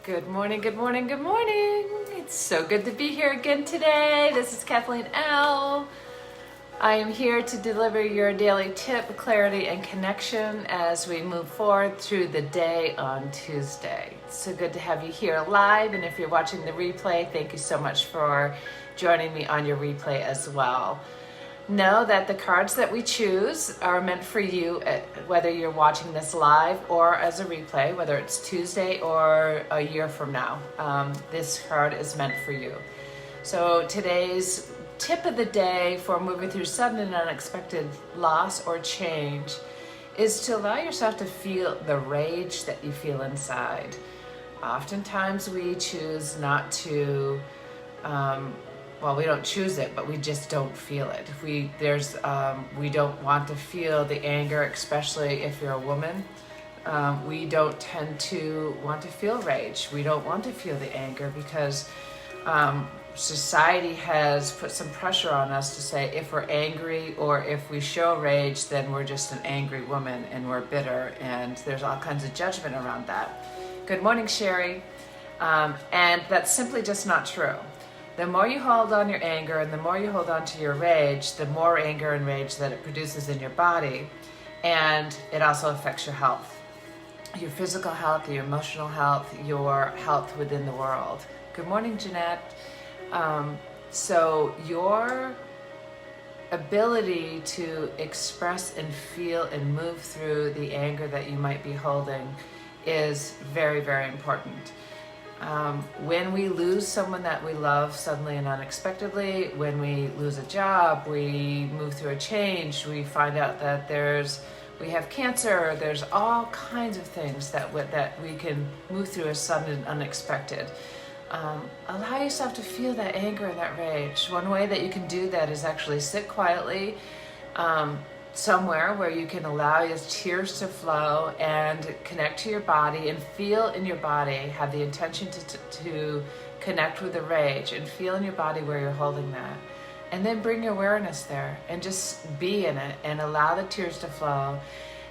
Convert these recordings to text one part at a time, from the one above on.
Good morning, good morning, good morning. It's so good to be here again today. This is Kathleen L. I am here to deliver your daily tip, clarity, and connection as we move forward through the day on Tuesday. It's so good to have you here live, and if you're watching the replay, thank you so much for joining me on your replay as well. Know that the cards that we choose are meant for you, whether you're watching this live or as a replay, whether it's Tuesday or a year from now. This card is meant for you. So today's tip of the day for moving through sudden and unexpected loss or change is to allow yourself to feel the rage that you feel inside. Oftentimes we choose not to we don't choose it, but we just don't feel it. We don't want to feel the anger, especially if you're a woman. We don't tend to want to feel rage. We don't want to feel the anger because society has put some pressure on us to say if we're angry or if we show rage, then we're just an angry woman and we're bitter, and there's all kinds of judgment around that. Good morning, Sherry. And that's simply just not true. The more you hold on your anger and the more you hold on to your rage, the more anger and rage that it produces in your body. And it also affects your health, your physical health, your emotional health, your health within the world. Good morning, Jeanette. So your ability to express and feel and move through the anger that you might be holding is very, very important. When we lose someone that we love suddenly and unexpectedly, when we lose a job, we move through a change, we find out that we have cancer, there's all kinds of things that we can move through as sudden and unexpected. Allow yourself to feel that anger and that rage. One way that you can do that is actually sit quietly somewhere where you can allow your tears to flow and connect to your body and feel in your body, have the intention to connect with the rage and feel in your body where you're holding that. And then bring your awareness there and just be in it and allow the tears to flow.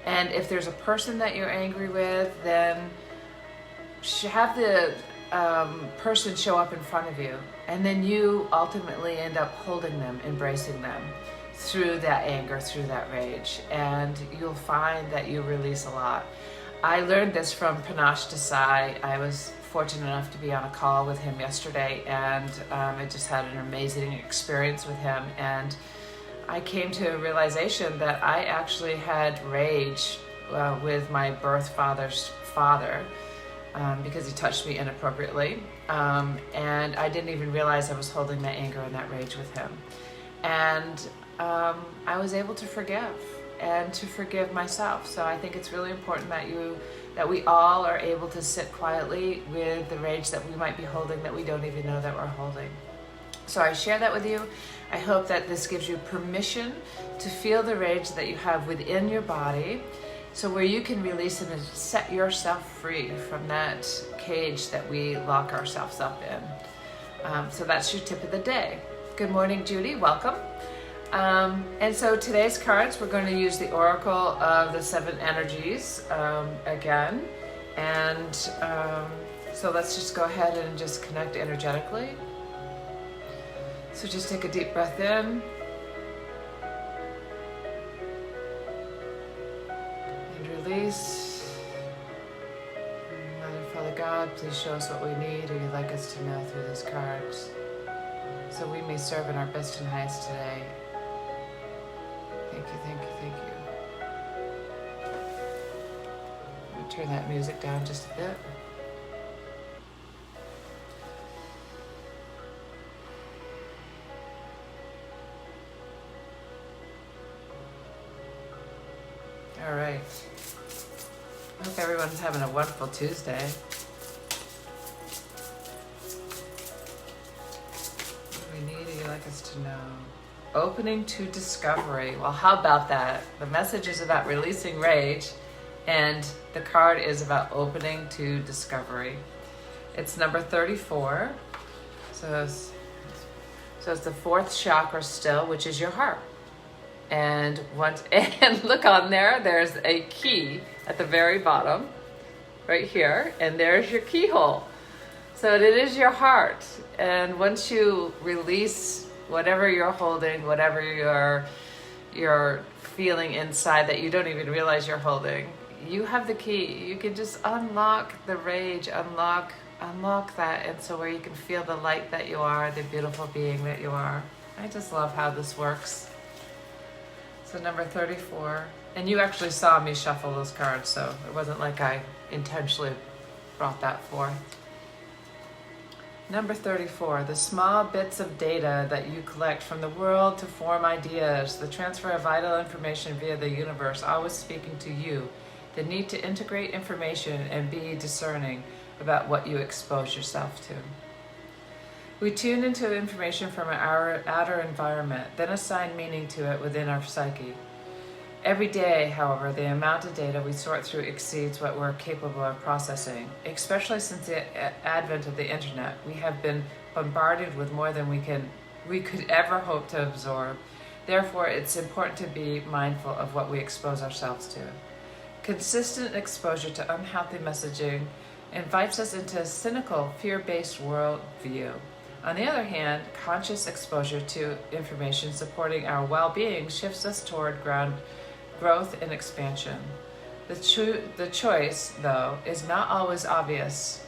And if there's a person that you're angry with, then have the person show up in front of you. And then you ultimately end up holding them, embracing them through that anger, through that rage, and you'll find that you release a lot. I learned this from Panache Desai. I was fortunate enough to be on a call with him yesterday, and I just had an amazing experience with him, and I came to a realization that I actually had rage with my birth father's father because he touched me inappropriately, and I didn't even realize I was holding that anger and that rage with him. And I was able to forgive and to forgive myself. So I think it's really important that we all are able to sit quietly with the rage that we might be holding that we don't even know that we're holding. So I share that with you. I hope that this gives you permission to feel the rage that you have within your body, so where you can release and set yourself free from that cage that we lock ourselves up in. So that's your tip of the day. Good morning, Judy. Welcome. And so today's cards, we're going to use the Oracle of the Seven Energies again. And so let's just go ahead and just connect energetically. So just take a deep breath in. And release. Mother, Father God, please show us what we need or you'd like us to know through these cards, so we may serve in our best and highest today. Thank you, thank you, thank you. I'm going to turn that music down just a bit. All right. I hope everyone's having a wonderful Tuesday. What do we need? You'd like us to know? Opening to discovery. Well, how about that? The message is about releasing rage, and the card is about opening to discovery. It's number 34. So it's the fourth chakra still, which is your heart. And look on there, there's a key at the very bottom, right here, and there's your keyhole. So it is your heart. And once you release whatever you're holding, whatever you're feeling inside that you don't even realize you're holding, you have the key. You can just unlock the rage, unlock that, and so where you can feel the light that you are, the beautiful being that you are. I just love how this works. So number 34, and you actually saw me shuffle those cards, so it wasn't like I intentionally brought that forth. Number 34, the small bits of data that you collect from the world to form ideas, the transfer of vital information via the universe, always speaking to you, the need to integrate information and be discerning about what you expose yourself to. We tune into information from our outer environment, then assign meaning to it within our psyche. Every day, however, the amount of data we sort through exceeds what we're capable of processing. Especially since the advent of the internet, we have been bombarded with more than we could ever hope to absorb. Therefore, it's important to be mindful of what we expose ourselves to. Consistent exposure to unhealthy messaging invites us into a cynical, fear-based worldview. On the other hand, conscious exposure to information supporting our well-being shifts us toward growth and expansion. The choice, though, is not always obvious.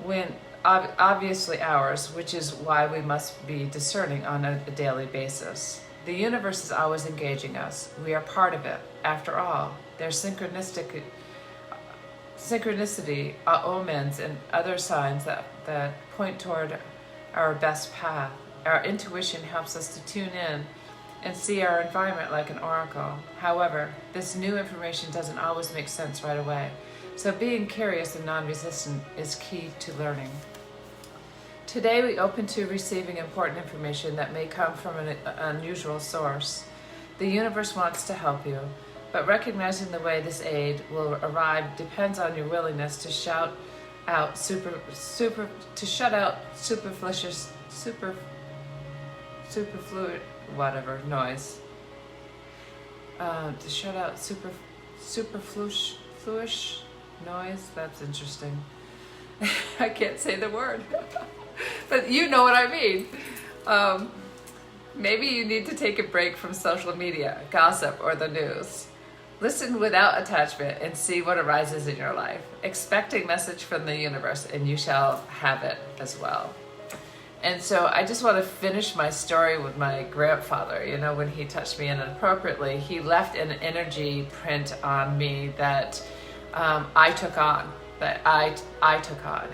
When obviously ours, which is why we must be discerning on a daily basis. The universe is always engaging us. We are part of it. After all, there's synchronicity, omens, and other signs that point toward our best path. Our intuition helps us to tune in and see our environment like an oracle. However, this new information doesn't always make sense right away. So being curious and non-resistant is key to learning. Today we open to receiving important information that may come from an unusual source. The universe wants to help you, but recognizing the way this aid will arrive depends on your willingness to shut out superfluous noise. To shut out superfluous noise. That's interesting. I can't say the word, but you know what I mean. Maybe you need to take a break from social media, gossip, or the news. Listen without attachment and see what arises in your life. Expect a message from the universe and you shall have it as well. And so I just want to finish my story with my grandfather. You know, when he touched me inappropriately, he left an energy print on me that I took on,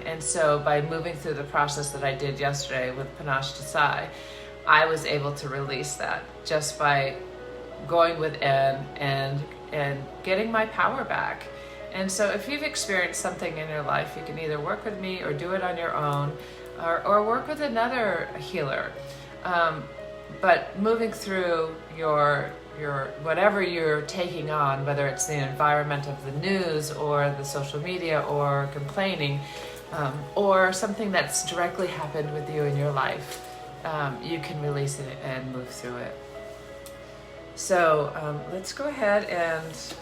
And so by moving through the process that I did yesterday with Panache Desai, I was able to release that just by going within and getting my power back. And so if you've experienced something in your life, you can either work with me or do it on your own, or work with another healer. But moving through your whatever you're taking on, whether it's the environment of the news or the social media or complaining, or something that's directly happened with you in your life, you can release it and move through it. So let's go ahead and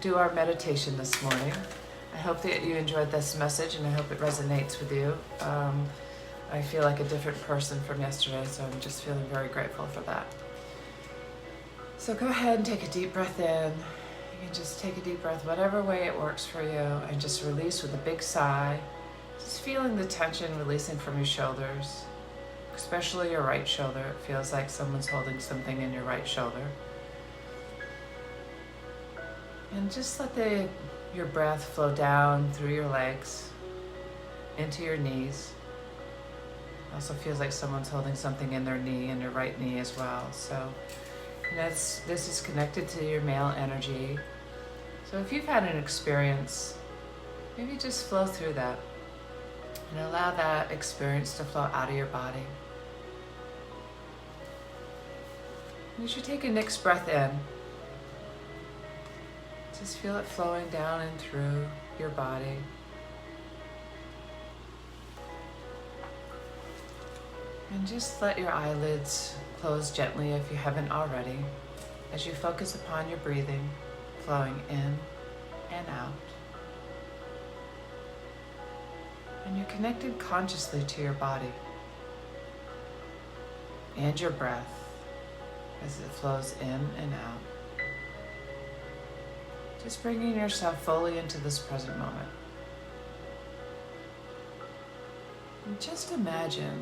do our meditation this morning. I hope that you enjoyed this message and I hope it resonates with you. I feel like a different person from yesterday, so I'm just feeling very grateful for that. So go ahead and take a deep breath in. You can just take a deep breath, whatever way it works for you, and just release with a big sigh. Just feeling the tension releasing from your shoulders, especially your right shoulder. It feels like someone's holding something in your right shoulder. And just let your breath flow down through your legs, into your knees. Also feels like someone's holding something in their knee, in your right knee as well. So this is connected to your male energy. So if you've had an experience, maybe just flow through that and allow that experience to flow out of your body. You should take a next breath in. Just feel it flowing down and through your body. And just let your eyelids close gently if you haven't already, as you focus upon your breathing, flowing in and out. connected consciously to your body and your breath as it flows in and out. Just bringing yourself fully into this present moment. And just imagine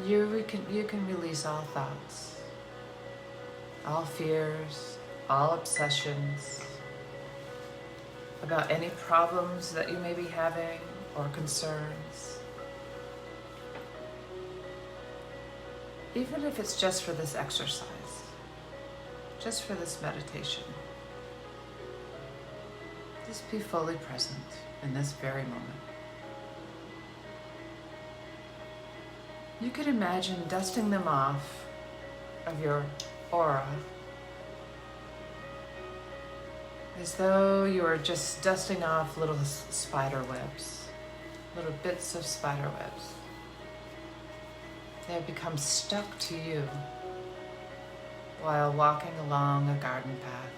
you can release all thoughts, all fears, all obsessions about any problems that you may be having or concerns. Even if it's just for this exercise, just for this meditation. Just be fully present in this very moment. You could imagine dusting them off of your aura as though you were just dusting off little spider webs, little bits of spider webs. They have become stuck to you while walking along a garden path.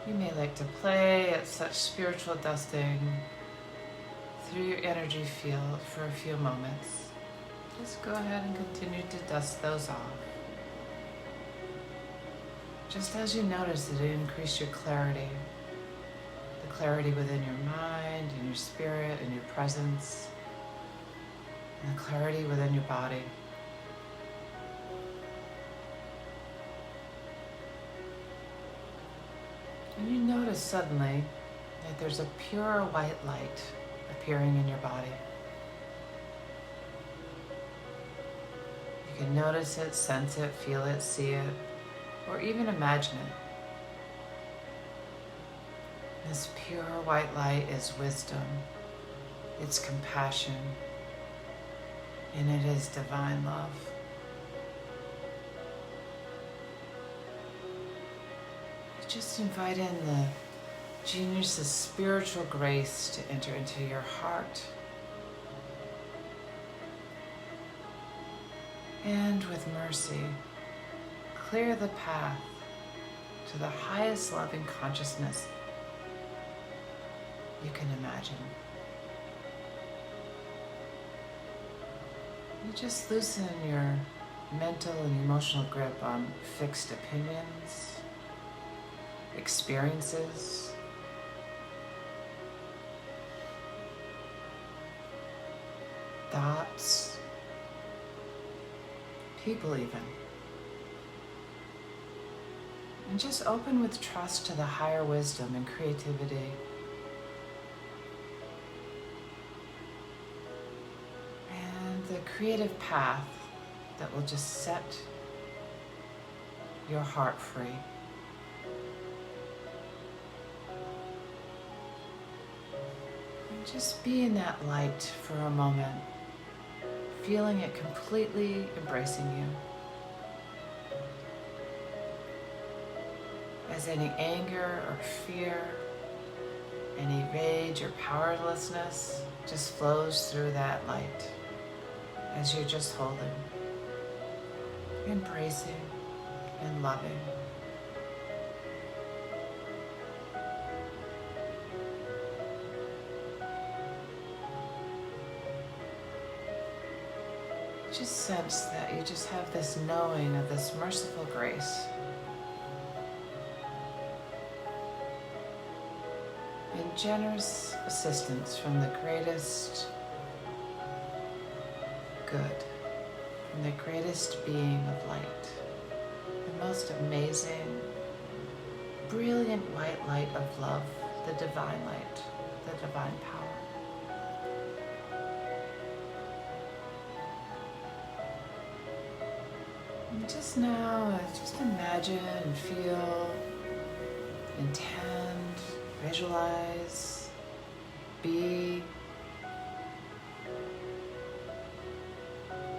You may like to play at such spiritual dusting through your energy field for a few moments. Just go ahead and continue to dust those off. Just as you notice that it increased your clarity, the clarity within your mind and your spirit and your presence, and the clarity within your body. And you notice suddenly that there's a pure white light appearing in your body. You can notice it, sense it, feel it, see it, or even imagine it. This pure white light is wisdom, it's compassion, and it is divine love. Just invite in the genius's spiritual grace to enter into your heart. And with mercy, clear the path to the highest loving consciousness you can imagine. You just loosen your mental and emotional grip on fixed opinions, experiences, thoughts, people even. And just open with trust to the higher wisdom and creativity. And the creative path that will just set your heart free. Just be in that light for a moment, feeling it completely embracing you. As any anger or fear, any rage or powerlessness just flows through that light as you're just holding, embracing and loving. Just sense that you just have this knowing of this merciful grace. And generous assistance from the greatest good, from the greatest being of light, the most amazing, brilliant white light of love, the divine light, the divine power. And just now, just imagine and feel, intend, visualize, be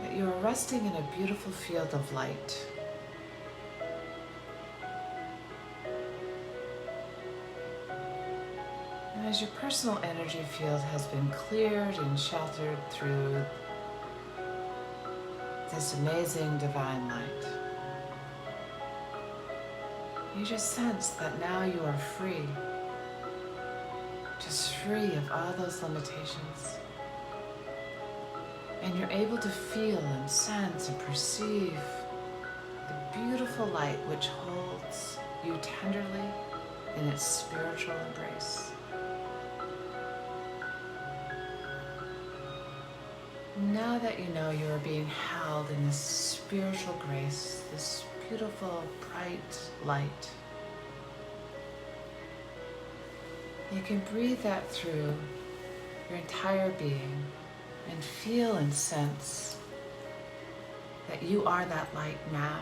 that you are resting in a beautiful field of light. And as your personal energy field has been cleared and sheltered through this amazing divine light, you just sense that now you are free is free of all those limitations. And you're able to feel and sense and perceive the beautiful light which holds you tenderly in its spiritual embrace. Now that you know you are being held in this spiritual grace, this beautiful bright light, you can breathe that through your entire being and feel and sense that you are that light now.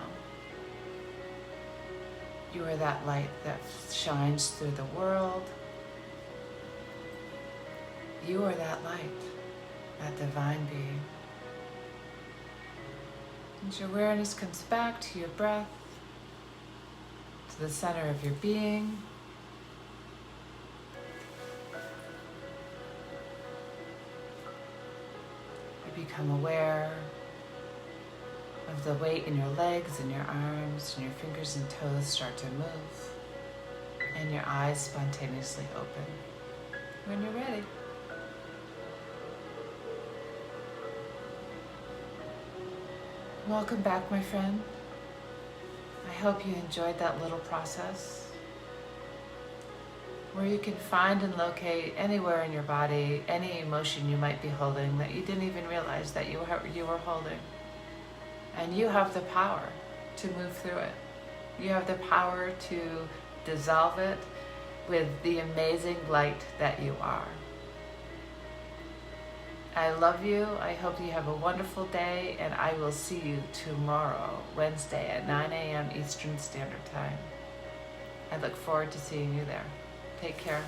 You are that light that shines through the world. You are that light, that divine being. As your awareness comes back to your breath, to the center of your being, you become aware of the weight in your legs and your arms, and your fingers and toes start to move, and your eyes spontaneously open when you're ready. Welcome back, my friend. I hope you enjoyed that little process where you can find and locate anywhere in your body any emotion you might be holding that you didn't even realize that you were holding. And you have the power to move through it. You have the power to dissolve it with the amazing light that you are. I love you. I hope you have a wonderful day, and I will see you tomorrow, Wednesday at 9 a.m. Eastern Standard Time. I look forward to seeing you there. Take care.